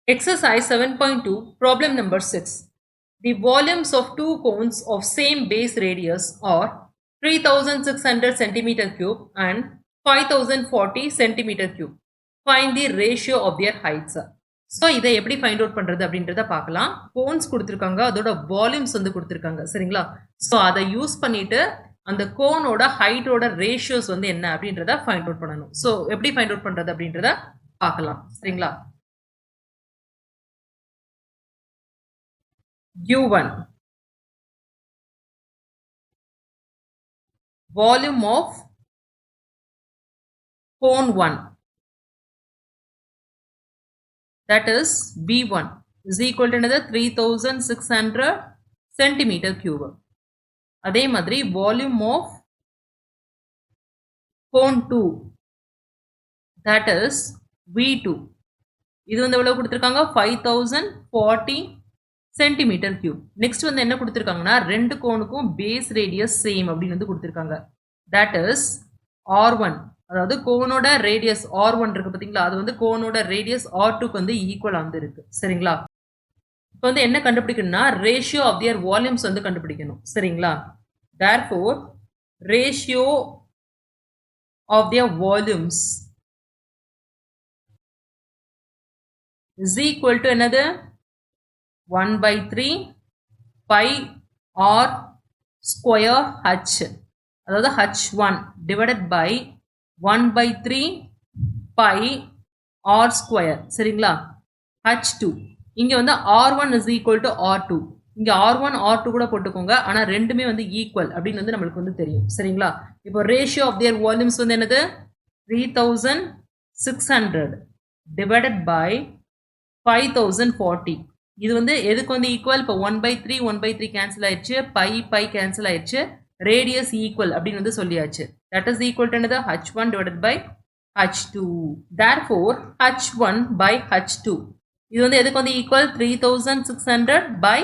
Exercise 7.2, problem number 6. The volumes of two cones of same base radius are 3600 centimeter cube and 5040 centimeter cube. Find the ratio of their heights. So இதை எப்படி find out பண்ணுறது அப்படின்றத பார்க்கலாம். Cones கொடுத்துருக்காங்க, அதோட volumes வந்து கொடுத்துருக்காங்க, சரிங்களா? ஸோ அதை யூஸ் பண்ணிட்டு அந்த கோனோட ஹைட்டோட ரேஷியோஸ் வந்து என்ன அப்படின்றத ஃபைண்ட் அவுட் பண்ணணும். ஸோ எப்படி ஃபைண்ட் அவுட் பண்ணுறது அப்படின்றத பார்க்கலாம், சரிங்களா? U1, volume of cone 1, that is B1 is equal to another 3600 centimeter cube. அதே மாதிரி volume of cone 2, that is V2, இது வந்து எவ்வளவு கொடுத்திருக்காங்க 5040 சென்டிமீட்டர் கியூப். நெக்ஸ்ட் வந்து என்ன கொடுத்துருக்காங்கன்னா ரெண்டு கோனுக்கும் பேஸ் ரேடியஸ் சேம் அப்படின்னு வந்து கொடுத்துருக்காங்க. தட் இஸ் R1, அதாவது கோனோட ரேடியஸ் R1 இருக்கு பார்த்தீங்களா, அது வந்து கோனோட ரேடியஸ் R2க்கு வந்து ஈக்குவல் வந்து இருக்கு, சரிங்களா? இப்போ வந்து என்ன கண்டுபிடிக்கணும்னா ரேஷியோ ஆஃப் தியர் வால்யூம்ஸ் வந்து கண்டுபிடிக்கணும், சரிங்களா? Therefore ratio of their volumes is equal to என்னது 1 by 3 pi r square h, அதாவது h1 divided by 1 by 3 pi r square, சரிங்களா? h2 இங்க வந்து r1 is equal to r2, இங்க r1 r2 கூட போட்டுக்கோங்க, ஆனா ரெண்டுமே வந்து ஈக்குவல் அப்படின்னு வந்து நம்மளுக்கு வந்து தெரியும், சரிங்களா? இப்போ ரேஷியோ ஆஃப் தியர் வால்யூம்ஸ் வந்து என்னது 3600 divided by 5040. இது வந்து எதுக்கு வந்து ஈக்குவல்? இப்போ 1/3 கேன்சல் ஆயிடுச்சு, பை கேன்சல் ஆயிடுச்சு, ரேடியஸ் ஈக்குவல் அப்படின்னு வந்து சொல்லியாச்சு. தட் இஸ் ஈக்குவல் டு என்னது h1 divided by h2. Therefore h1 by h2 இது வந்து எதுக்கு வந்து ஈக்குவல் 3600 by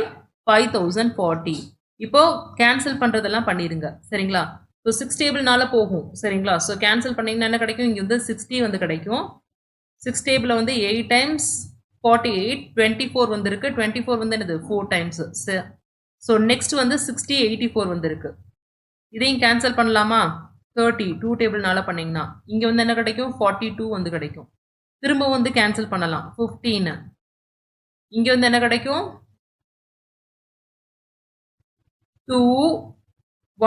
5040. இப்போ கேன்சல் பண்றதெல்லாம் பண்ணிடுங்க, சரிங்களா? ஸோ 6 டேபிள்னால போகும், சரிங்களா? ஸோ கேன்சல் பண்ணீங்கன்னா என்ன கிடைக்கும்? இங்கே வந்து 60 வந்து கிடைக்கும். 6 டேபிள் வந்து 8 times 48, 24 வந்திருக்கு. 24 வந்து என்னது 4 times. ஸோ நெக்ஸ்ட் வந்து 60, 84 வந்திருக்கு. இதையும் கேன்சல் பண்ணலாமா? 30 2 டேபிள்னால பண்ணீங்கன்னா இங்கே வந்து என்ன கிடைக்கும்? 42 வந்து கிடைக்கும். திரும்ப வந்து கேன்சல் பண்ணலாம். 15 இங்கே வந்து என்ன கிடைக்கும்? 2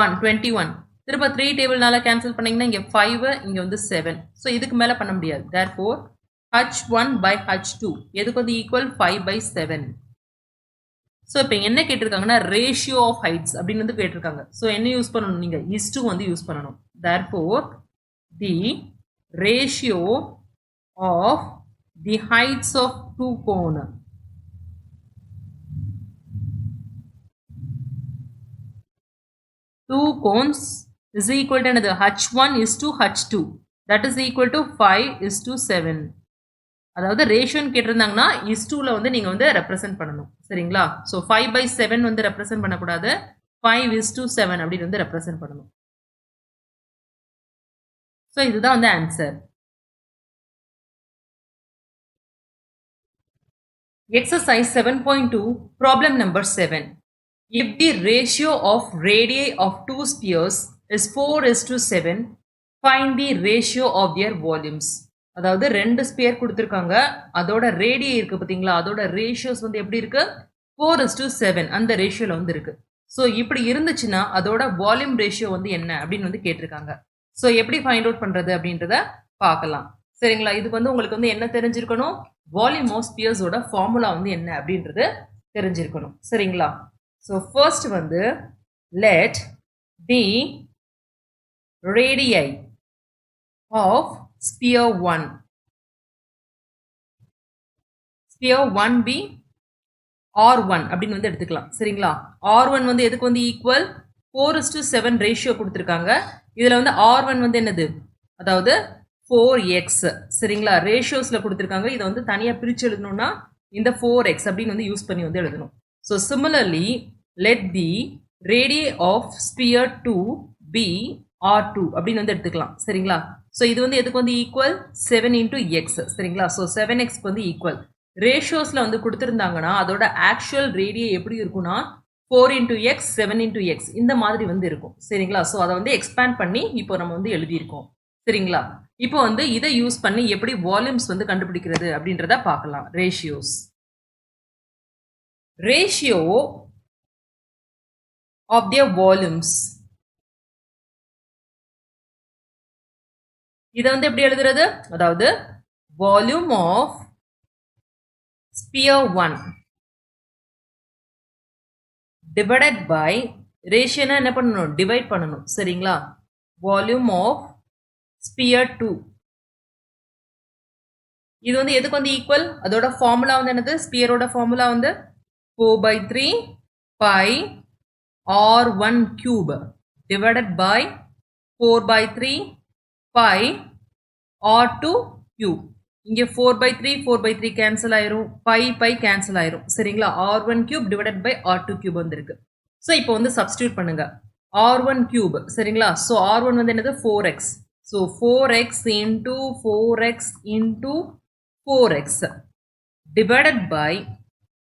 1 21. திரும்ப 3 டேபிள்னால கேன்சல் பண்ணீங்கன்னா இங்கே 5, இங்கே வந்து 7. ஸோ இதுக்கு மேலே பண்ண முடியாது. தேர்ஃபோர் h1 by h2 எதுக்கு வந்து ஈக்குவல் 5/7. ஸோ இப்போ என்ன கேட்டிருக்காங்கன்னா ரேஷியோ ஆஃப் ஹைட்ஸ் அப்படின்னு வந்து கேட்டிருக்காங்க. ஸோ என்ன யூஸ் பண்ணணும்? நீங்க is2 வந்து யூஸ் பண்ணணும். Therefore the ratio of the heights of two cone is equal to என்னது h1 is to h2, that is equal to 5 is to 7. அதாவது ரேஷியோன்னு கேட்டிருந்தாங்கன்னா is2ல வந்து நீங்க வந்து ரெப்ரசென்ட் பண்ணணும், சரிங்களா? ஸோ 5/7 வந்து ரெப்ரசென்ட் பண்ணக்கூடாது, 5 is to 7 அப்படின்னு வந்து ரெப்ரசென்ட் பண்ணணும். ஸோ இதுதான் வந்து answer. Exercise 7.2, problem number 7. If the ratio of radii of two spheres is 4:7, find the ratio of their volumes. அதாவது ரெண்டு ஸ்பியர் கொடுத்துருக்காங்க, அதோட ரேடியை இருக்கு பார்த்தீங்களா, அதோட ரேஷியோஸ் வந்து எப்படி இருக்கு? 4:7 அந்த ரேஷியோல வந்து இருக்கு. ஸோ இப்படி இருந்துச்சுன்னா அதோட வால்யூம் ரேஷியோ வந்து என்ன அப்படின்னு வந்து கேட்டிருக்காங்க. ஸோ எப்படி ஃபைண்ட் அவுட் பண்றது அப்படின்றத பார்க்கலாம், சரிங்களா? இதுக்கு வந்து உங்களுக்கு வந்து என்ன தெரிஞ்சிருக்கணும்? வால்யூம் ஆஃப் ஸ்பியர்ஸோட ஃபார்முலா வந்து என்ன அப்படின்றது தெரிஞ்சிருக்கணும், சரிங்களா? ஸோ ஃபர்ஸ்ட் வந்து let the radii of sphere 1 be R1 அப்படின்னு வந்து எடுத்துக்கலாம், சரிங்களா? R1 வந்து எதுக்கு வந்து ஈக்குவல்? 4:7 ரேஷியோ கொடுத்துருக்காங்க. இதுல வந்து R1 வந்து என்னது? அதாவது 4x, சரிங்களா? ரேஷியோஸ்ல கொடுத்துருக்காங்க. இதை வந்து தனியா பிரிச்சு எழுதணும்னா இந்த 4x அப்படின்னு வந்து யூஸ் பண்ணி வந்து எழுதணும். So similarly let the radii of sphere 2 be R2 அப்படின்னு வந்து எடுத்துக்கலாம், சரிங்களா? ஸோ இது வந்து எதுக்கு வந்து ஈக்குவல்? 7 into x, சரிங்களா? ஸோ 7x வந்து ஈக்குவல். ரேஷியோஸ்ல வந்து கொடுத்துருந்தாங்கன்னா அதோட ஆக்சுவல் ரேடியை எப்படி இருக்கும்னா 4 into x 7 into x இந்த மாதிரி வந்து இருக்கும் சரிங்களா. ஸோ அதை வந்து எக்ஸ்பேண்ட் பண்ணி இப்போ நம்ம வந்து எழுதியிருக்கோம் சரிங்களா. இப்போ வந்து இதை யூஸ் பண்ணி எப்படி வால்யூம்ஸ் வந்து கண்டுபிடிக்கிறது அப்படின்றத பார்க்கலாம். ரேஷியோ ஆஃப் தியர் வால்யூம்ஸ், இதை வந்து எப்படி எழுதுறது, அதாவது volume of sphere 1 divided by ரேஷியோனா என்ன பண்ணணும், டிவைட் பண்ணணும் சரிங்களா. வால்யூம் ஆஃப் ஸ்பியர் 2 இது வந்து எதுக்கு வந்து ஈக்குவல், அதோட ஃபார்முலா வந்து என்னது, ஸ்பியரோட ஃபார்முலா வந்து 4/3 pi r1 cube divided by 4/3 pi r2 cube. இங்க 4/3 4/3 கேன்சல் ஆயிரும், pi கேன்சல் ஆயிரும் சரிங்களா. r1 cube divided by r2 cube வந்திருக்கு. ஸோ இப்போ வந்து சப்ஸ்டியூட் பண்ணுங்க. r1 cube சரிங்களா. ஸோ r1 வந்து என்னது 4x. So 4x into 4x into 4x divided by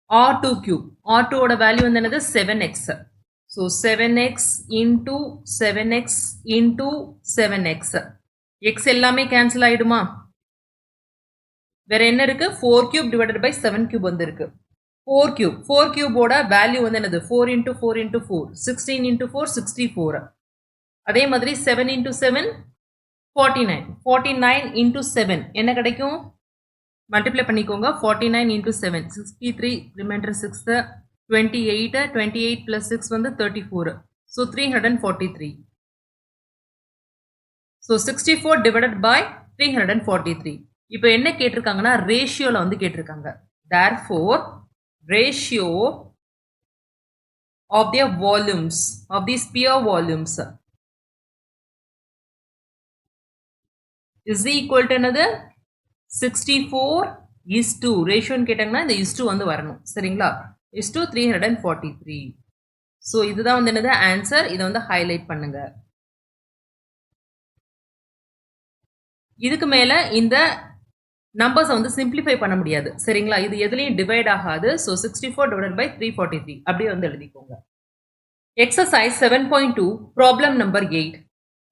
r2 cube. r2 ஓட வேல்யூ வந்து என்னது 7x. So 7x into 7x into 7x. x எல்லாமே கேன்சல் ஆயிடுமா, வேற என்ன இருக்கு, 4 cube divided by 7 cube வந்து இருக்கு. 4 cube ஓட வேல்யூ வந்து என்னது 4 into 4 into 4 16 into 4 64. அதே மாதிரி 7 into 7 49 into 7 என்ன கிடைக்கும், மல்டிப்ளை பண்ணிக்கோங்க. 49 into 7 63, ரிமைண்டர் 6, 28 plus 6 வந்து 34. ஸோ 343. So 64 divided by 343. இப்போ என்ன கேட்டிருக்காங்கன்னா ரேஷியோல வந்து கேட்டிருக்காங்க. therefore ratio of their volumes of the sphere volumes is equal to என்னது 64:2. ரேஷியோன்னு கேட்டாங்கன்னா இந்த is2 வந்து வரணும் சரிங்களா. is2 343. ஸோ இதுதான் வந்து என்னது ஆன்சர். இதை வந்து ஹைலைட் பண்ணுங்க. இதுக்கு மேல இந்த நம்பர்ஸ் வந்து சிம்பிளிஃபை பண்ண முடியாது சரிங்களா. இது எதுலையும் டிவைட் ஆகாது. ஸோ 64 divided by 343 அப்படியே வந்து எழுதிக்கோங்க. Exercise 7.2 problem number 8.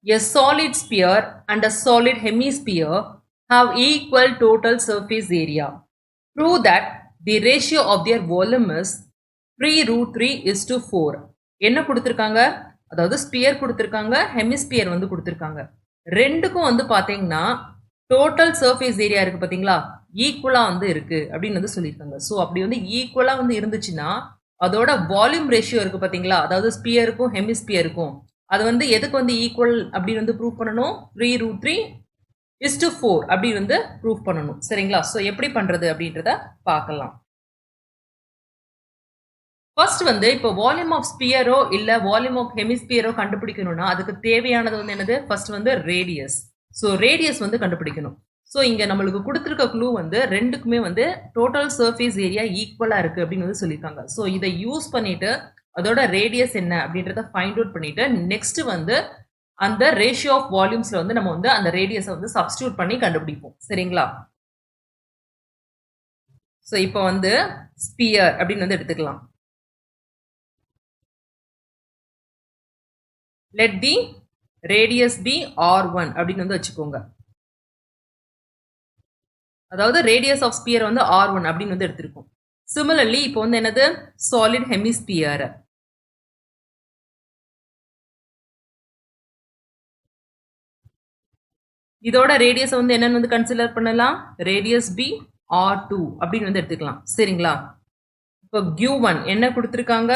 A solid sphere and a solid hemisphere have equal total surface area. Prove that the ratio of their volume is 3√3:4. என்ன கொடுத்துருக்காங்க, அதாவது ஸ்பியர் கொடுத்துருக்காங்க, ஹெமிஸ்பியர் வந்து கொடுத்துருக்காங்க. ரெண்டுக்கும் வந்து பார்த்தீங்கன்னா டோட்டல் சர்ஃபேஸ் ஏரியா இருக்கு பார்த்தீங்களா, ஈக்குவலாக வந்து இருக்கு அப்படின்னு வந்து சொல்லியிருக்காங்க. ஸோ அப்படி வந்து ஈக்குவலாக வந்து இருந்துச்சுன்னா அதோட வால்யூம் ரேஷியோ இருக்கு பார்த்தீங்களா, அதாவது ஸ்பியருக்கும் ஹெமிஸ்பியருக்கும் அது வந்து எதுக்கு வந்து ஈக்குவல் அப்படின்னு வந்து ப்ரூவ் பண்ணணும், 3√3:4 அப்படி வந்து ப்ரூவ் பண்ணணும் சரிங்களா. ஸோ எப்படி பண்றது அப்படின்றத பார்க்கலாம். ஃபர்ஸ்ட் வந்து இப்போ வால்யூம் ஆஃப் ஸ்பியரோ இல்லை வால்யூம் ஆஃப் ஹெமிஸ்பியரோ கண்டுபிடிக்கணும்னா அதுக்கு தேவையானது வந்து என்னது, ஃபர்ஸ்ட் வந்து ரேடியஸ். ஸோ ரேடியஸ் வந்து கண்டுபிடிக்கணும். ஸோ இங்கே நம்மளுக்கு கொடுத்துருக்க க்ளூ வந்து ரெண்டுக்குமே வந்து டோட்டல் சர்ஃபேஸ் ஏரியா ஈக்குவலாக இருக்குது அப்படின்னு வந்து சொல்லியிருக்காங்க. ஸோ இதை யூஸ் பண்ணிட்டு அதோட ரேடியஸ் என்ன அப்படின்றத ஃபைண்ட் அவுட் பண்ணிட்டு நெக்ஸ்ட் வந்து அந்த ரேஷியோ ஆஃப் வால்யூம்ஸ்ல வந்து நம்ம வந்து அந்த ரேடியஸை வந்து சப்ஸ்டியூட் பண்ணி கண்டுபிடிப்போம் சரிங்களா. ஸோ இப்போ வந்து ஸ்பியர் அப்படின்னு வந்து எடுத்துக்கலாம். let the radius be r1 அப்படின்னு வந்து வச்சுக்கோங்க. அதாவது ரேடியஸ் ஆஃப் ஸ்பியர் வந்து r1 அப்படின்னு வந்து எடுத்திருக்கோம். சிமிலர்லி இப்போ வந்து என்னது சாலிட் ஹெமிஸ்பியர். இதோட ரேடியஸ் வந்து என்னன்னு வந்து கன்சிடர் பண்ணலாம், ரேடியஸ் பி r2 அப்படின்னு வந்து எடுத்துக்கலாம் சரிங்களா. இப்போ q1 என்ன கொடுத்துருக்காங்க,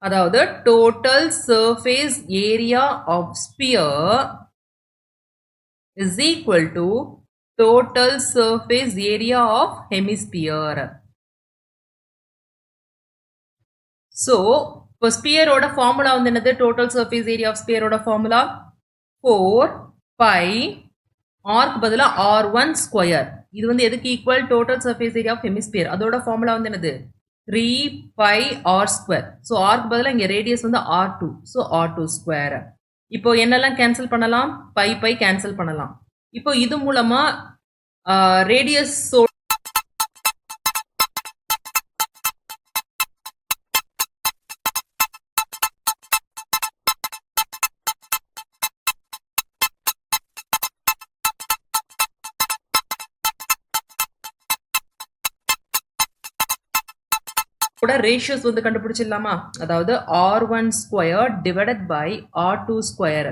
அதாவது total surface area of sphere is equal to total surface area of hemisphere. So இப்போ ஸ்பியர் ஓட ஃபார்முலா வந்து என்னது, total surface area of sphere ஓட ஃபார்முலா 4 pi r க்கு பதிலா r1 ஸ்கொயர். இது வந்து எதுக்கு equal, total surface area of hemisphere. அதோட ஃபார்முலா வந்து என்னது 3 pi r square. ஸோ ஆர்க்கு பதிலாக இங்கே ரேடியஸ் வந்து r2. So r2 square. இப்போ என்னெல்லாம் கேன்சல் பண்ணலாம், பை கேன்சல் பண்ணலாம். இப்போ இது மூலமா ரேடியஸ் ரேஷியோஸ் வந்து கண்டுபிடிச்சிடலாமா? அதாவது r1 square divided by r2 square.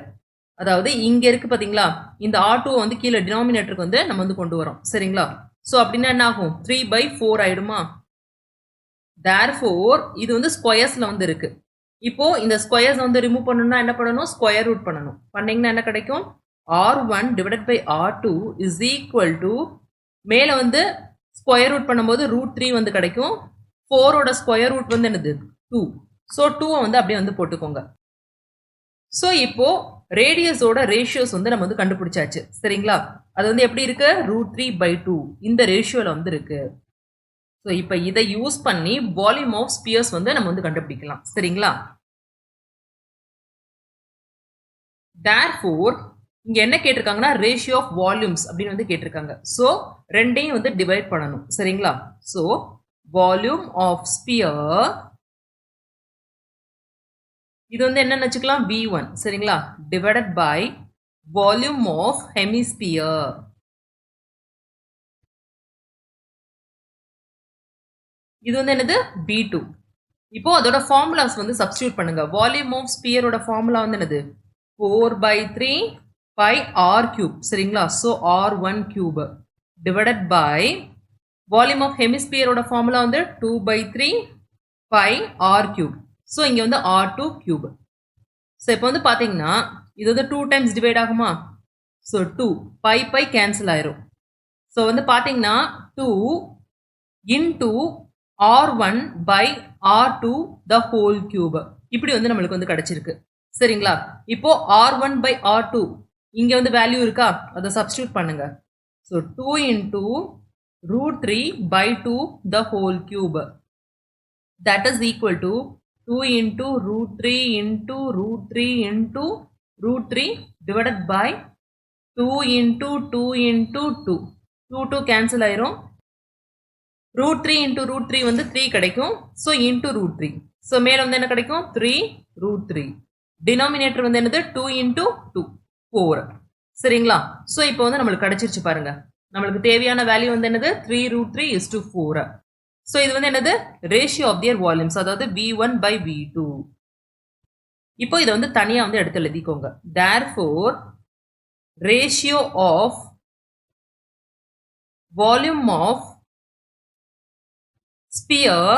அதாவது இங்க இருக்கு பாத்தீங்களா, இந்த r2 வந்து கீழே டினாமினேட்டருக்கு வந்து நம்ம வந்து கொண்டு வரோம். சரிங்களா? சோ அப்படின்னா என்ன ஆகும்? 3/4 ஆயிடுமா? therefore இது வந்து ஸ்கொயர்ஸ்ல வந்து இருக்கு. இப்போ இந்த ஸ்கொயர்ஸ் வந்து ரிமூவ் பண்ணணும்னா என்ன பண்ணணும்? ஸ்கொயர் ரூட் பண்ணணும். பண்ணீங்கன்னா என்ன கிடைக்கும்? r1 divided by r2 is equal to மேல வந்து ஸ்கொயர் ரூட் பண்ணும்போது √3 வந்து கிடைக்கும். 4 ஓட ஸ்கொயர் ரூட் வந்து என்னது? 2. ஸோ 2 வந்து அப்படியே வந்து போட்டுக்கோங்க. ஸோ இப்போ ரேடியஸோட ரேஷியோஸ் வந்து நம்ம வந்து கண்டுபிடிச்சாச்சு. சரிங்களா? அது வந்து எப்படி இருக்கு? √3/2 இந்த ரேஷியோல வந்து இருக்கு. ஸோ இப்போ இதை யூஸ் பண்ணி வால்யூம் ஆஃப் ஸ்பியர்ஸ் வந்து நம்ம வந்து கண்டுபிடிக்கலாம். சரிங்களா? therefore இங்க என்ன கேட்டிருக்காங்கன்னா ரேஷியோ ஆஃப் வால்யூம்ஸ் அப்படின்னு வந்து கேட்டிருக்காங்க. ஸோ ரெண்டையும் வந்து டிவைட் பண்ணணும். சரிங்களா? ஸோ வால்யூம் ஆஃப் ஸ்பியர் இது வந்து என்னன்னு வச்சுக்கலாம்? V1. சரிங்களா? Divided by volume of hemisphere. இது வந்து என்னது? B2. இப்போ அதோட ஃபார்முலாஸ் வந்து சப்ஸ்டியூட் பண்ணுங்க. வால்யூம் ஆஃப் ஸ்பியரோட ஃபார்முலா வந்து என்னது? 4/3 pi r cube. சரிங்களா? So r1 cube divided by volume of ஹெமிஸ்பியரோட ஃபார்முலா வந்து 2/3 pi r cube. ஸோ இங்க வந்து r2 cube. ஸோ இப்போ வந்து பாத்தீங்கன்னா இது வந்து 2 டைம்ஸ் டிவைட் ஆகுமா? ஸோ 2 pi கேன்சல் ஆயிரும். ஸோ வந்து பாத்தீங்கன்னா 2 into r1 by r2 the whole cube. இப்படி வந்து நம்மளுக்கு வந்து கிடைச்சிருக்கு. சரிங்களா? இப்போ r1 by r2 இங்க வந்து வேல்யூ இருக்கா? அதை சப்ஸ்டியூட் பண்ணுங்க. So 2 into √3/2 the whole cube. That is equal to 2 into √3 into √3 into √3 divided by 2 into 2 into 2. 2 cancel ஆயிரும். √3 into √3 வந்து 3 கிடைக்கும். So into √3. ஸோ மேல வந்து என்ன கிடைக்கும்? 3√3. டினாமினேட்டர் வந்து என்னது? 2 into 2 4. சரிங்களா? ஸோ இப்போ வந்து நம்மளுக்கு கிடைச்சிருச்சு பாருங்க. நம்மளுக்கு தேவையான வேல்யூ வந்து என்னது? 3√3:4. ஸோ இது வந்து என்னது? ரேஷியோ ஆஃப் தியர் வால்யூம்ஸ், அதாவது V1 by V2. இப்போ இதை வந்து தனியா வந்து எடுத்து எழுதிக்கோங்க. therefore ratio of volume of sphere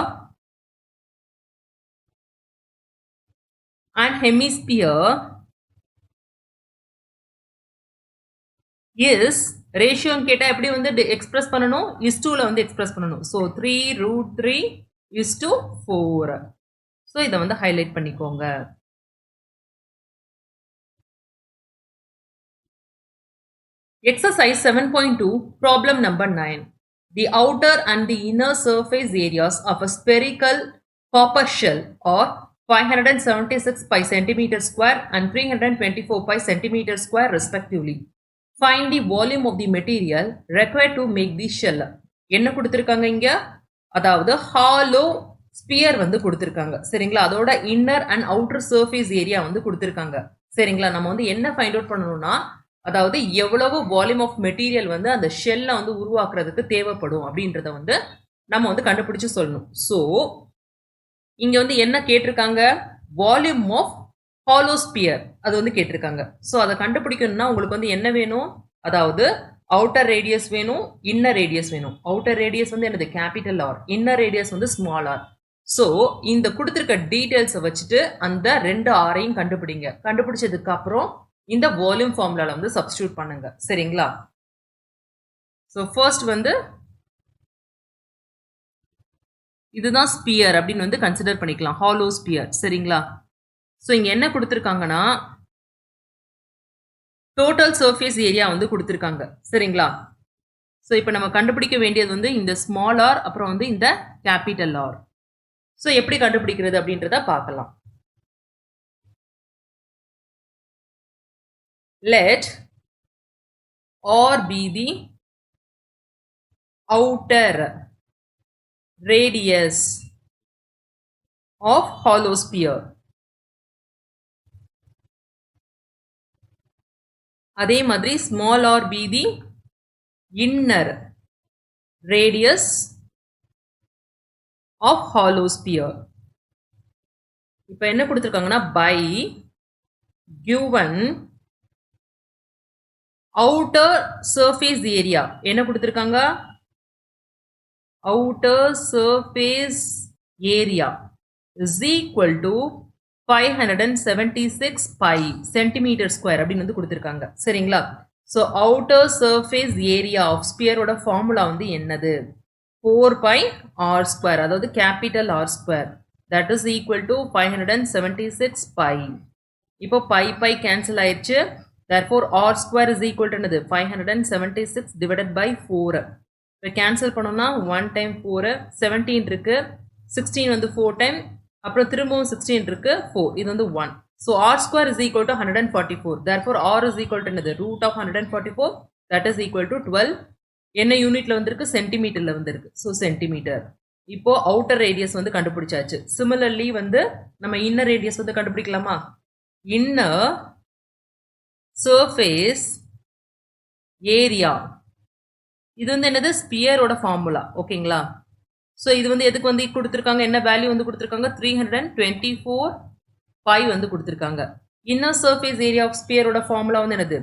and hemisphere is ratio கேட்டா எப்படி வந்து எக்ஸ்பிரஸ் பண்ணணும்? is2ல வந்து எக்ஸ்பிரஸ் பண்ணணும். ஸோ 3√3:4. ஸோ இதை வந்து ஹைலைட் பண்ணிக்கோங்க. Exercise 7.2 problem number 9. The outer and the inner surface areas of a spherical copper shell are 576 pi centimeter square and 324 pi centimeter square respectively. Find the volume of the material required to make the shell. என்ன கொடுத்திருக்காங்க இங்க? அதாவது hollow sphere வந்து கொடுத்திருக்காங்க. சரிங்களா? அதோட inner and outer surface area வந்து கொடுத்திருக்காங்க. சரிங்களா? நம்ம வந்து என்ன ஃபைண்ட் அவுட் பண்ணணும்னா, அதாவது எவ்வளவு வால்யூம் ஆஃப் மெட்டீரியல் வந்து அந்த ஷெல்ல வந்து உருவாக்குறதுக்கு தேவைப்படும் அப்படின்றத வந்து நம்ம வந்து கண்டுபிடிச்சு சொல்லணும். ஸோ இங்க வந்து என்ன கேட்டிருக்காங்க? வால்யூம் ஆஃப் ஹாலோ ஸ்பியர் அது வந்து கேட்டிருக்காங்க. ஸோ அதை கண்டுபிடிக்கணும்னா உங்களுக்கு வந்து என்ன வேணும்? அதாவது அவுட்டர் ரேடியஸ் வேணும், இன்னர் ரேடியஸ் வேணும். அவுட்டர் ரேடியஸ் வந்து என்னது? Capital R. இன்னர் ரேடியஸ் வந்து ஸ்மால் ஆர். ஸோ இந்த கொடுத்துருக்க டீட்டெயில்ஸை வச்சுட்டு அந்த 2 ஆரையும் கண்டுபிடிங்க. கண்டுபிடிச்சதுக்கு அப்புறம் இந்த வால்யூம் ஃபார்முலால வந்து சப்ஸ்டியூட் பண்ணுங்க. சரிங்களா? ஸோ ஃபர்ஸ்ட் வந்து இதுதான் ஸ்பியர் அப்படின்னு வந்து கன்சிடர் பண்ணிக்கலாம். Hollow sphere. சரிங்களா? ஸோ இங்க என்ன கொடுத்துருக்காங்கன்னா டோட்டல் சர்ஃபேஸ் ஏரியா வந்து கொடுத்துருக்காங்க. சரிங்களா? ஸோ இப்போ நம்ம கண்டுபிடிக்க வேண்டியது வந்து இந்த ஸ்மால் ஆர் அப்புறம் வந்து இந்த கேபிட்டல் ஆர். ஸோ எப்படி கண்டுபிடிக்கிறது அப்படின்றத பார்க்கலாம். Let R be the outer radius of hollow sphere. அதே மாதிரி small r be the inner radius of hollow sphere. இப்போ என்ன கொடுத்திருக்காங்கன்னா by given outer surface area என்ன கொடுத்திருக்காங்க outer surface area is equal to 576 pi centimeter square அப்படின்னு வந்து கொடுத்திருக்காங்க சரிங்களா so outer surface area of sphere ஓட ஃபார்முலா வந்து என்னது 4 pi r square அதாவது capital R square that is equal to 576 pi இப்போ pi cancel ஆயிடுச்சு therefore r square is equal to என்னது 576 divided by 4 இப்போ cancel பண்ணோம்னா 1 time 4 17 இருக்கு 16 வந்து 4 time அப்புறம் திரும்பவும் 16 இருக்கு 4 இது வந்து 1 so r square is equal to 144 therefore r is equal to என்னது root of 144 that is equal to 12 என்ன யூனிட்ல வந்திருக்கு சென்டிமீட்டர்ல வந்திருக்கு so சென்டிமீட்டர் இப்போ அவுட்டர் ரேடியஸ் வந்து கண்டுபிடிச்சாச்சு சிமிலர்லி வந்து நம்ம இன்னர் ரேடியஸ் வந்து கண்டுபிடிக்கலாமா இன்னர் சர்ஃபேஸ் ஏரியா இது வந்து என்னது ஸ்பியரோட ஃபார்முலா ஓகேங்களா ஸோ இது வந்து எதுக்கு வந்து கொடுத்துருக்காங்க என்ன வேல்யூ வந்து கொடுத்துருக்காங்க 324 பை வந்து கொடுத்துருக்காங்க இன்னர் சர்ஃபேஸ் ஏரியா ஆஃப் ஸ்பியரோட ஃபார்முலா வந்து என்னது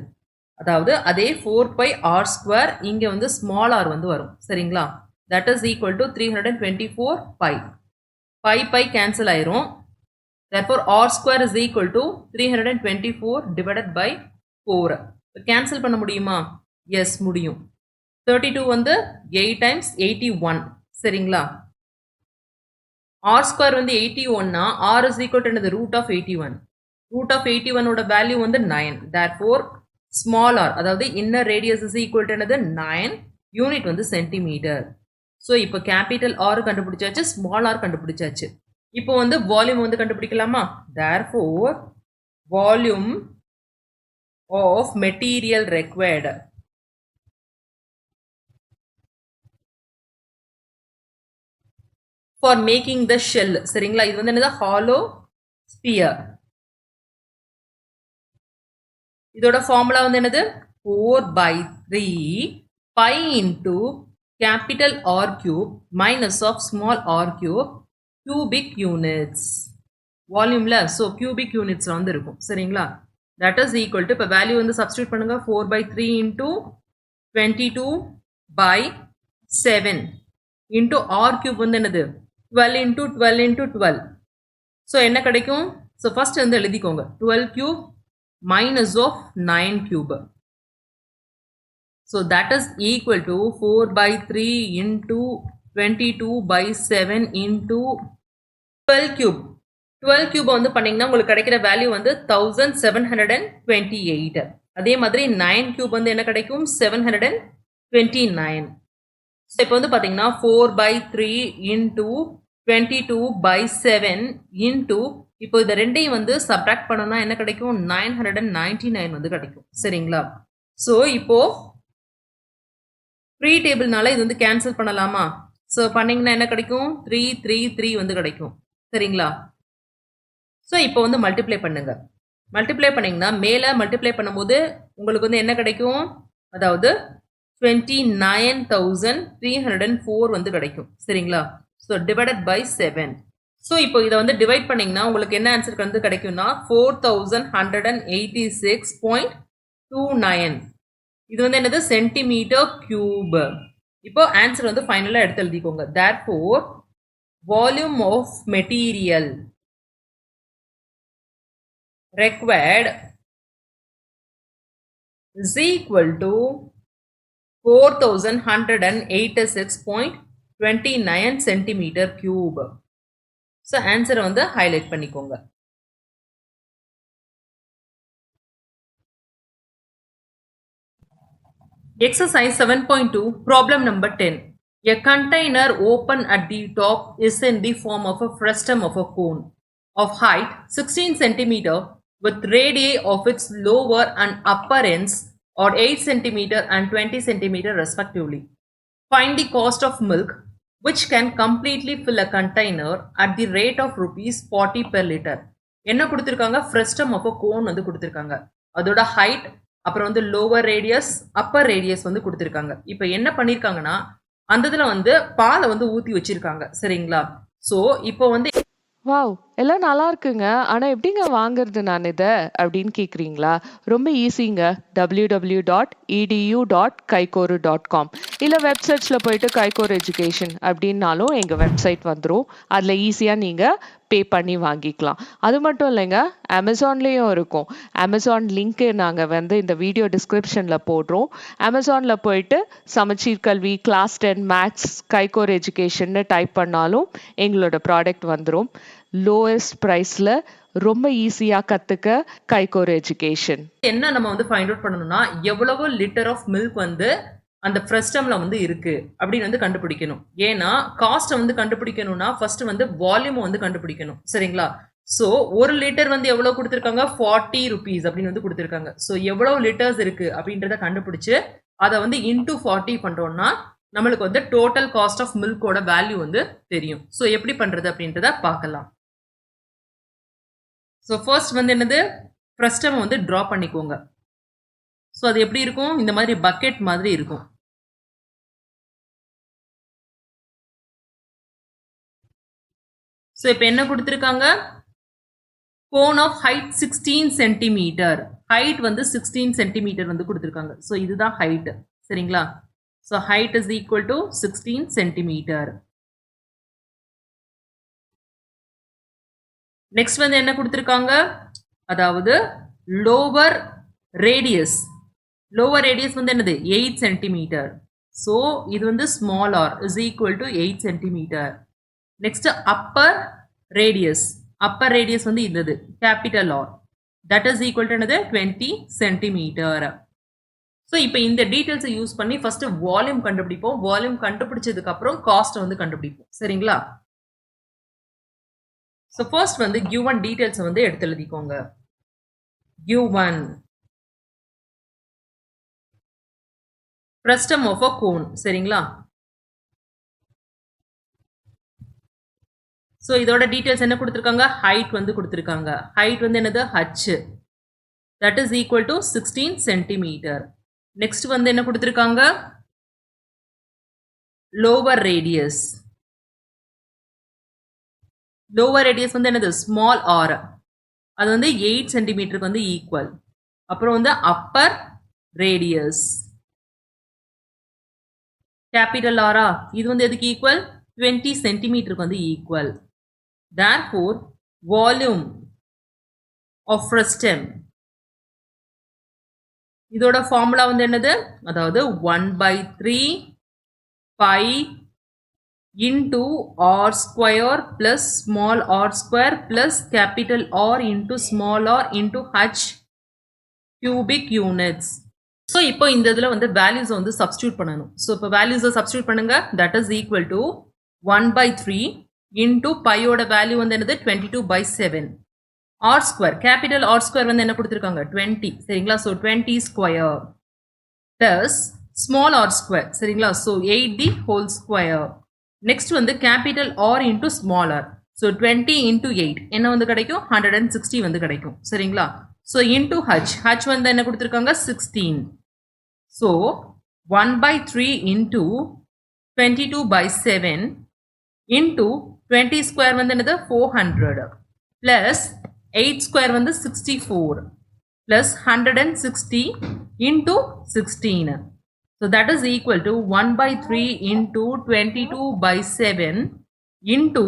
அதாவது அதே 4 pi r square இங்க வந்து small r வந்து வரும் சரிங்களா that is equal to 324 pi pi cancel ஆயிரும் therefore r square is equal to 324 divided by 4 cancel பண்ண முடியுமா yes முடியும் 32 வந்து 8 times 81 சரிங்களா r square வந்து 81 னா r is equal to என்னது root of 81 ஓட வேல்யூ வந்து 9 therefore small r அதாவது inner radius is equal to என்னது 9 யூனிட் வந்து சென்டிமீட்டர் ஸோ இப்போ கேபிட்டல் R கண்டுபிடிச்சாச்சு ஸ்மால் r கண்டுபிடிச்சாச்சு இப்போ வந்து வால்யூம் வந்து கண்டுபிடிக்கலாமா therefore volume of material required for making the shell சரிங்களா இது வந்து என்னது hollow sphere இதோட ஃபார்முலா வந்து என்னது 4 by 3 pi into capital R cube minus of small r cube cubic units வால்யூம்ல ஸோ cubic unitsல வந்து இருக்கும் சரிங்களா that is equal to இப்போ வேல்யூ வந்து சப்ஸ்டியூட் பண்ணுங்க 4 by 3 into 22 by 7 into r cube வந்து என்னது 12 into 12 into 12 ஸோ என்ன கிடைக்கும் ஸோ ஃபர்ஸ்ட் வந்து எழுதிக்கோங்க 12 cube minus of 9 cube. So that is equal to 4 by 3 into 22 by 7 into 12 cube. 12 cube வந்து பண்ணீங்கன்னா உங்களுக்கு கிடைக்கிற வேல்யூ வந்து 1728. அதே மாதிரி 9 cube வந்து என்ன கிடைக்கும் 729. ஸோ இப்போ வந்து பார்த்தீங்கன்னா 4 by 3 into 22 by 7 into இப்போ இந்த ரெண்டையும் வந்து சப்ட்ராக்ட் பண்ணோம்னா என்ன கிடைக்கும் 999 வந்து கிடைக்கும் சரிங்களா ஸோ இப்போ ப்ரீ டேபிள்னால இது வந்து கேன்சல் பண்ணலாமா ஸோ பண்ணீங்கன்னா என்ன கிடைக்கும் 333 வந்து கிடைக்கும் சரிங்களா ஸோ இப்போ வந்து மல்டிப்ளை பண்ணுங்க மல்டிப்ளை பண்ணீங்கன்னா மேலே மல்டிப்ளை பண்ணும்போது உங்களுக்கு வந்து என்ன கிடைக்கும் அதாவது 29,304 வந்து கிடைக்கும் சரிங்களா ஸோ டிவைடட் பை 7 ஸோ இப்போ இதை வந்து டிவைட் பண்ணிங்கன்னா உங்களுக்கு என்ன ஆன்சருக்கு வந்து கிடைக்கும்னா 4186.29 இது வந்து என்னது சென்டிமீட்டர் கியூப் இப்போ ஆன்சர் வந்து ஃபைனலாக எடுத்து எழுதிக்கோங்க therefore volume of material required is equal to 4186.29 centimeter cube. So answer வந்து highlight பண்ணிக்கோங்க. Exercise 7.2 problem number 10. A container open at the top is in the form of a frustum of a cone of height 16 centimeter with radii of its lower and upper ends or 8 centimeter and 20 centimeter respectively. Find the cost of milk which can completely fill a container at the rate of rupees 40 per liter. என்ன கொடுத்திருக்காங்க frustum of a cone வந்து கொடுத்திருக்காங்க அதோட height அப்புறம் வந்து lower radius upper radius வந்து கொடுத்திருக்காங்க இப்போ என்ன பண்ணிருக்காங்கன்னா அந்த இதுல வந்து பாலை வந்து ஊத்தி வச்சிருக்காங்க சரிங்களா ஸோ இப்போ வந்து வாவ்! எல்லாம் நல்லா இருக்குங்க. ஆனா எப்படிங்க வாங்குறது நான் இத? அப்படின்னு கேட்குறீங்களா? ரொம்ப ஈஸிங்க. www.edu.kaikoru.com இல்ல வெப்சைட்ஸ்ல போயிட்டு கைகோர் எஜுகேஷன் அப்படின்னாலும் எங்க வெப்சைட் வந்துரும். அதுல ஈஸியா நீங்க பே பண்ணி வாங்கிக்கலாம். அது மட்டும் இல்லைங்க, அமேசான்லயும் இருக்கும். அமேசான் லிங்க் நாங்க வந்து இந்த வீடியோ டிஸ்கிரிப்ஷன்ல போடுறோம். அமேசான்ல போயிட்டு சமச்சீர் கல்வி, கிளாஸ் 10 மேத்ஸ், கைகோர் எஜுகேஷன்னு டைப் பண்ணாலும் எங்களோட ப்ராடக்ட் வந்துரும். லோயஸ்ட் ப்ரைஸ்ல ரொம்ப ஈஸியா கத்துக்க கைகோர் எஜுகேஷன். என்ன நம்ம வந்து ஃபைண்ட் அவுட் பண்ணணும்னா எவ்வளவு லிட்டர் ஆஃப் மில்க் வந்து அந்த ஃப்ரெஸ்டம்ல வந்து இருக்கு அப்படின்னு வந்து கண்டுபிடிக்கணும். ஏன்னா காஸ்ட்டை வந்து கண்டுபிடிக்கணும்னா ஃபர்ஸ்ட் வந்து வால்யூம் வந்து கண்டுபிடிக்கணும். சரிங்களா? ஸோ ஒரு லிட்டர் வந்து எவ்வளோ கொடுத்துருக்காங்க, 40 ருபீஸ் அப்படின்னு வந்து கொடுத்துருக்காங்க. ஸோ எவ்வளோ லிட்டர்ஸ் இருக்கு அப்படின்றத கண்டுபிடிச்சு அதை வந்து இன்டூ 40 பண்றோம்னா நம்மளுக்கு வந்து டோட்டல் காஸ்ட் ஆஃப் மில்கோட வேல்யூ வந்து தெரியும். ஸோ எப்படி பண்றது அப்படின்றத பார்க்கலாம். ஸோ ஃபர்ஸ்ட் வந்து என்னது, ஃப்ரெஸ்டம் வந்து ட்ரா பண்ணிக்கோங்க. ஸோ அது எப்படி இருக்கும், இந்த மாதிரி பக்கெட் மாதிரி இருக்கும். ஸோ இப்போ என்ன கொடுத்துருக்காங்க, cone of height 16 centimetre. Height வந்து 16 சென்டிமீட்டர் வந்து கொடுத்துருக்காங்க. ஸோ இதுதான் ஹைட். சரிங்களா? So height is equal to 16 centimetre. Next வந்து என்ன கொடுத்துருக்காங்க, அதாவது லோவர் ரேடியஸ். லோவர் ரேடியஸ் வந்து என்னது, 8 சென்டிமீட்டர். ஸோ இது வந்து small r is equal to 8 centimetre. Next upper radius. Upper radius வந்து இது capital R, that is equal to என்னது 20 சென்டிமீட்டர். ஸோ இப்போ இந்த டீட்டெயில்ஸை யூஸ் பண்ணி ஃபர்ஸ்ட் வால்யூம் கண்டுபிடிப்போம். வால்யூம் கண்டுபிடிச்சதுக்கு அப்புறம் காஸ்ட் வந்து கண்டுபிடிப்போம். சரிங்களா? ஸோ ஃபர்ஸ்ட் வந்து given டீட்டெயில்ஸை வந்து எடுத்து எழுதிக்கோங்க. given frustum of a cone. சரிங்களா? ஸோ இதோட டீட்டெயில்ஸ் என்ன கொடுத்துருக்காங்க, ஹைட் வந்து கொடுத்துருக்காங்க. ஹைட் வந்து என்னது, h, that is equal to 16 centimetre. Next வந்து என்ன கொடுத்துருக்காங்க, லோவர் ரேடியஸ். லோவர் ரேடியஸ் வந்து என்னது, ஸ்மால் ஆர், அது வந்து 8 சென்டிமீட்டருக்கு வந்து ஈக்குவல். அப்புறம் வந்து அப்பர் ரேடியஸ் கேபிட்டல் ஆரா, இது வந்து எதுக்கு ஈக்குவல், 20 சென்டிமீட்டருக்கு வந்து equal. therefore volume of frustum, இதோட ஃபார்முலா வந்து என்னது, அதாவது 1/3 pi into r square plus small r square plus capital R into small r into h cubic units. So இப்போ இந்த இதில் வந்து வேல்யூஸ் வந்து சப்ஸ்டியூட் பண்ணணும். ஸோ இப்போ வேல்யூஸை சப்ஸ்டியூட் பண்ணுங்க. That is equal to 1/3 into பையோட வேல்யூ வந்து என்னது 22/7. R square, capital R square வந்து என்ன கொடுத்துருக்காங்க 20. சரிங்களா? So 20 square plus small r square. சரிங்களா? So 8 the whole square. Next வந்து capital R into small r. So 20 into 8 என்ன வந்து கிடைக்கும், 160 வந்து கிடைக்கும். சரிங்களா? ஸோ இன்டூ ஹச், ஹச் வந்து என்ன கொடுத்துருக்காங்க 16. ஸோ 1/3 இன்டூ 22/7 இன்டூ 20 ஸ்கொயர் வந்து என்னது 400 பிளஸ் 8 ஸ்கொயர் வந்து 64 plus 160 into 16. So that is equal to 1/3 into 22/7 into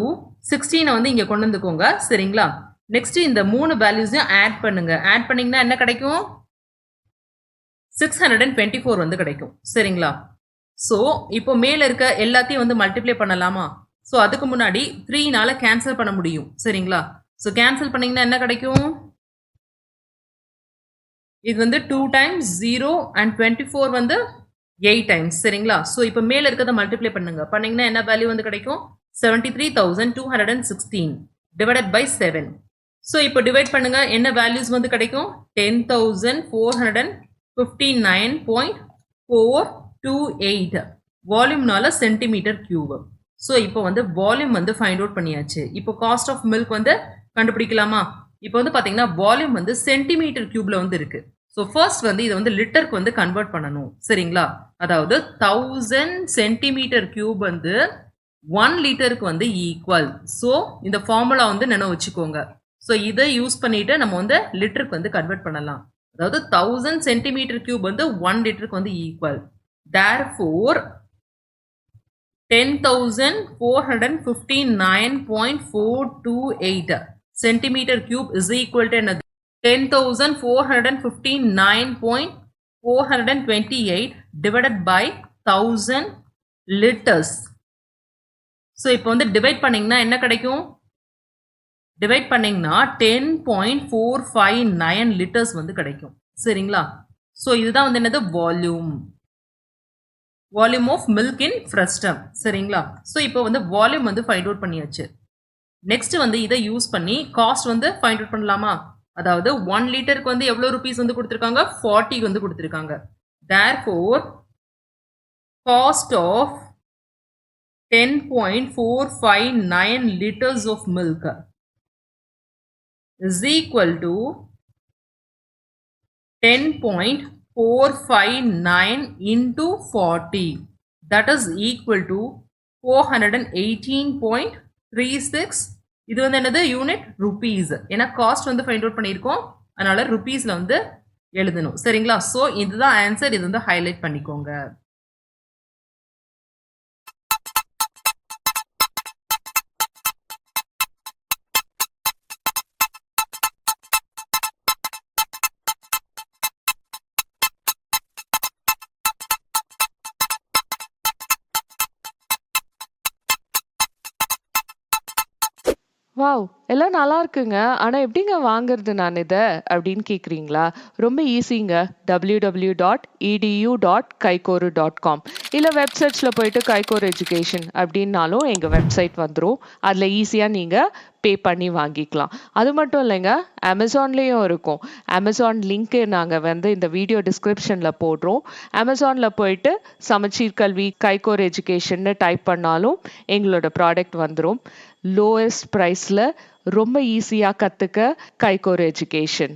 16 வந்து இங்க கொண்டு வந்துக்கோங்க. சரிங்களா? நெக்ஸ்ட் இந்த மூணு வேல்யூஸையும் ஆட் பண்ணுங்க. ஆட் பண்ணீங்கன்னா என்ன கிடைக்கும், 624 வந்து கிடைக்கும். சரிங்களா? ஸோ இப்போ மேல இருக்க எல்லாத்தையும் வந்து மல்டிப்ளை பண்ணலாமா? ஸோ அதுக்கு முன்னாடி 3னால கேன்சல் பண்ண முடியும். சரிங்களா? ஸோ கேன்சல் பண்ணீங்கன்னா என்ன கிடைக்கும், இது வந்து 2 times 0 and 24 வந்து 8 times. சரிங்களா? ஸோ இப்போ மேல இருக்கிறத மல்டிப்ளை பண்ணுங்க. பண்ணீங்கன்னா என்ன வேல்யூ வந்து கிடைக்கும், 73,216 டிவைடட் பை 7. ஸோ இப்போ டிவைட் பண்ணுங்க, என்ன வேல்யூஸ் வந்து கிடைக்கும், 10,459.428 வால்யூம்னால சென்டிமீட்டர் கியூப். ஸோ இப்போ வந்து வால்யூம் வந்து ஃபைண்ட் அவுட் பண்ணியாச்சு. இப்போ காஸ்ட் ஆஃப் மில்க் வந்து கண்டுபிடிக்கலாமா? இப்போ வந்து பார்த்தீங்கன்னா வால்யூம் வந்து சென்டிமீட்டர் கியூப்ல வந்து இருக்கு. ஸோ ஃபர்ஸ்ட் வந்து இதை வந்து லிட்டருக்கு வந்து கன்வெர்ட் பண்ணணும். சரிங்களா? அதாவது 1000 சென்டிமீட்டர் கியூப் வந்து 1 லிட்டருக்கு வந்து ஈக்குவல். ஸோ இந்த ஃபார்முலா வந்து நினைவு வச்சுக்கோங்க. ஸோ இதை யூஸ் பண்ணிட்டு நம்ம வந்து லிட்டருக்கு வந்து கன்வெர்ட் பண்ணலாம். அதாவது 1000 சென்டிமீட்டர் கியூப் வந்து 1 லிட்டருக்கு வந்து equal. Therefore 10,459.428 centimetre cube is equal to என்னது 10,459.428 டிவைடட் பை 1000 லிட்டர்ஸ். ஸோ இப்போ வந்து டிவைட் பண்ணீங்கன்னா என்ன கிடைக்கும்? டிவைட் பண்ணீங்கன்னா 10.459 லிட்டர்ஸ் வந்து கிடைக்கும். சரிங்களா? ஸோ இதுதான் வந்து என்னது volume of milk in frustum. சரிங்களா? ஸோ இப்போ வந்து வால்யூம் வந்து ஃபைண்ட் அவுட் பண்ணியாச்சு. நெக்ஸ்ட் வந்து இதை யூஸ் பண்ணி காஸ்ட் வந்து ஃபைண்ட் அவுட் பண்ணலாமா? அதாவது 1 லிட்டருக்கு வந்து எவ்வளோ ருபீஸ் வந்து கொடுத்துருக்காங்க? 40 வந்து கொடுத்துருக்காங்க. Therefore cost of 10.459 liters of milk is equal to 10.459 into 40. That is equal to 418.36. இது வந்து என்னது யூனிட் ருபீஸ். ஏன்னா காஸ்ட் வந்து ஃபைண்ட் அவுட் பண்ணியிருக்கோம், அதனால ருபீஸ்ல வந்து எழுதணும். சரிங்களா? ஸோ இதுதான் ஆன்சர். இது வந்து ஹைலைட் பண்ணிக்கோங்க. வாவ்! எல்லாம் நல்லா இருக்குங்க. ஆனா எப்படிங்க வாங்குறது நான் இத? அப்படின்னு கேட்குறீங்களா? ரொம்ப ஈஸிங்க. www.edu.kaikoru.com இல்ல வெப்சைட்ஸ்ல போயிட்டு கைகோர் எஜுகேஷன் அப்படின்னாலும் எங்க வெப்சைட் வந்துரும். அதுல ஈஸியா நீங்க பே பண்ணி வாங்கிக்கலாம். அது மட்டும் இல்லைங்க, அமேசான்லயும் இருக்கும். அமேசான் லிங்க் நாங்க வந்து இந்த வீடியோ டிஸ்கிரிப்ஷன்ல போடுறோம். அமேசான்ல போயிட்டு சமச்சீர் கல்வி கைகோர் எஜுகேஷன்னு டைப் பண்ணாலும் எங்களோட ப்ராடக்ட் வந்துரும். லோயஸ்ட் ப்ரைஸ்ல ரொம்ப ஈஸியா கத்துக்க கைகோர் எஜுகேஷன்.